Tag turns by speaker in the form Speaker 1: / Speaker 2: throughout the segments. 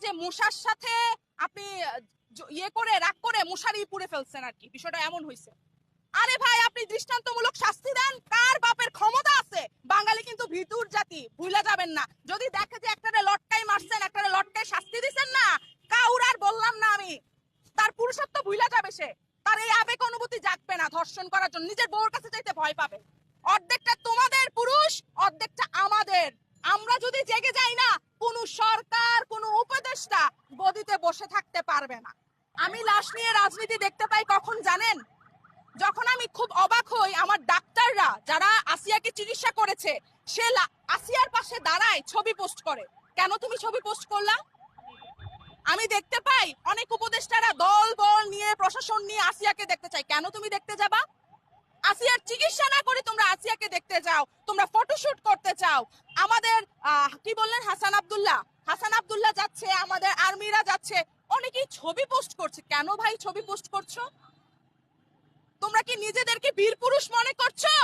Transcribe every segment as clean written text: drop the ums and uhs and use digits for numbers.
Speaker 1: যে মুসার সাথে আপনি ইয়ে করে রাগ করে মশারি পুড়ে ফেলছেন আর কি, বিষয়টা এমন হয়েছে। আরে ভাই, আপনি দৃষ্টান্তমূলক শাস্তি দেন। কার বাপের ক্ষমতা আছে? বাঙালি কিন্তু ভিতুর জাতি, ভুলে যাবেন না। যদি দেখে যে একটারে লটকাই মারছেন, একটারে লটকাই শাস্তি দিচ্ছেন না, কাউর আর বললাম না আমি, তার পুরুষত্ব ভুলে যাবে সে। তার এই আবেগ অনুভূতি জাগবে না ধর্ষণ করার জন্য, নিজের বউর কাছে যাইতে ভয় পাবে। অর্ধেকটা তোমাদের পুরুষ, অর্ধেকটা আমাদের। আমরা যদি জেগে যাই না, কোন সরকার, কোন উপদেষ্টা গদিতে বসে থাকতে পারবে না। আমি লাশ নিয়ে রাজনীতি দেখতে পাই কখন জানেন? যখন আমি খুব অবাক হই, আমার ডাক্তাররা যারা আসিয়াকে চিকিৎসা করেছে, সে আসিয়ার পাশে দাঁড়ায়, ছবি পোস্ট করে। কেন তুমি ছবি পোস্ট করলা? আমি দেখতে পাই অনেক উপদেষ্টারা দল বল নিয়ে, প্রশাসন নিয়ে আসিয়াকে দেখতে চাই। কেন তুমি দেখতে যাবা? আসিয়ার চিকিৎসা না করে তোমরা আসিয়াকে দেখতে যাও, তোমরা ফটোশুট করতে চাও। আমাদের কি বললেন, হাসান আব্দুল্লাহ যাচ্ছে, আমাদের আর্মিরা যাচ্ছে, অনেকেই ছবি পোস্ট করছে। কেন ভাই ছবি পোস্ট করছো? তোমরা কি নিজেদেরকে বীর পুরুষ মনে করছো?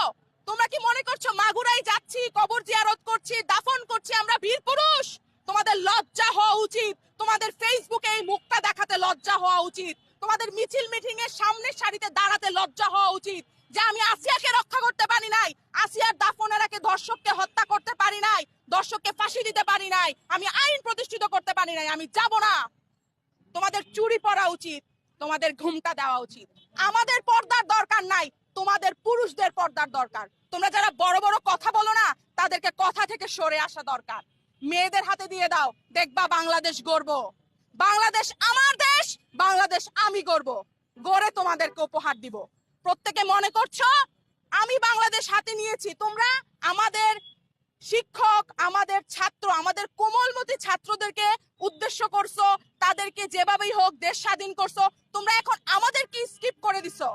Speaker 1: তোমরা কি মনে করছো মাগুরাই যাচ্ছি, কবর জিয়ারত করছি, দাফন করছি, আমরা বীর পুরুষ? তোমাদের লজ্জা হওয়া উচিত। তোমাদের ফেসবুকে এই মুখটা দেখাতে লজ্জা হওয়া উচিত। তোমাদের মিছিল মিটিং এর সামনের সারিতে দাঁড়াতে লজ্জা হওয়া উচিত যে আমি আসিয়াকে রক্ষা করতে পারি নাই, আসিয়ার দাফনের আগে দর্শককে হত্যা করতে পারি নাই, দর্শককে ফাঁসি দিতে পারি নাই, আমি আইন প্রতিষ্ঠিত করতে পারি নাই, আমি যাব না। তোমাদের চুরি পরা উচিত, তোমাদের ঘুমটা দেওয়া উচিত। আমাদের পর্দার দরকার নাই, তোমাদের পুরুষদের পর্দার দরকার। তোমরা যারা বড় বড় কথা বলো না, তাদেরকে কথা থেকে সরে আসা দরকার। মেয়েদের হাতে দিয়ে দাও, দেখবা বাংলাদেশ গড়ব। বাংলাদেশ আমার দেশ, বাংলাদেশ আমি গড়ব, গড়ে তোমাদেরকে উপহার দিব। প্রত্যেকে মনে করছো আমি বাংলাদেশ হাতে নিয়েছি। তোমরা আমাদের শিক্ষক, আমাদের ছাত্র, আমাদের কোমলমতি ছাত্রদেরকে উদ্দেশ্য করছো, তাদেরকে যেভাবেই হোক দেশ স্বাধীন করছো। তোমরা এখন আমাদেরকে স্কিপ করে দিছো।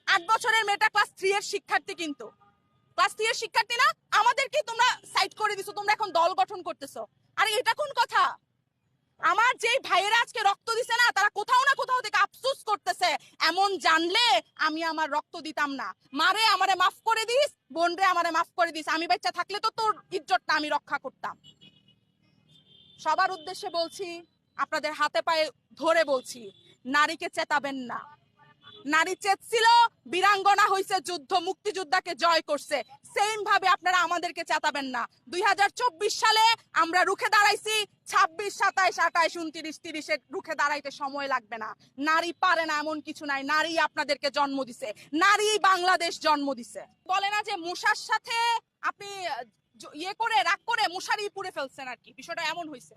Speaker 1: 8 বছরের মেয়েটা ক্লাস 3 এর শিক্ষার্থী, কিন্তু ক্লাস 3 এর শিক্ষার্থী না, আমাদেরকে তোমরা সাইড করে দিছো। তোমরা এখন দল গঠন করতেছো। আরে এটা কোন কথা? আমার যে ভাইয়েরা আজকে রক্ত দিছে না, তারা কোথাও না কোথাও থেকে আফসোস করতেছে, এমন জানলে আমি আমার রক্ত দিতাম না। মারে আমারে মাফ করে দিস, বোন রে আমারে মাফ করে দিস, আমি বাচ্চা থাকলে তো তোর ইজ্জতটা আমি রক্ষা করতাম। সবার উদ্দেশ্যে বলছি, আপনাদের হাতে পায়ে ধরে বলছি, নারীকে চেতাবেন না। নারী চেতছিল, বীরাঙ্গনা হইছে, যুদ্ধ মুক্তিযোদ্ধাকে জয় করছে। সেম ভাবে আপনারা আমাদেরকে চেতাবেন না। 2024 সালে আমরা রুখে দাঁড়াইছি, 26, 27, 28, 29, 30 রুখে দাঁড়াইতে সময় লাগবে না। নারী পারে না এমন কিছু নাই, নারী আপনাদেরকে জন্ম দিছে, নারী বাংলাদেশ জন্ম দিছে। বলে না যে মুসার সাথে আপনি ইয়ে করে রাগ করে মশারি পুড়ে ফেলছেন আর কি, বিষয়টা এমন হয়েছে।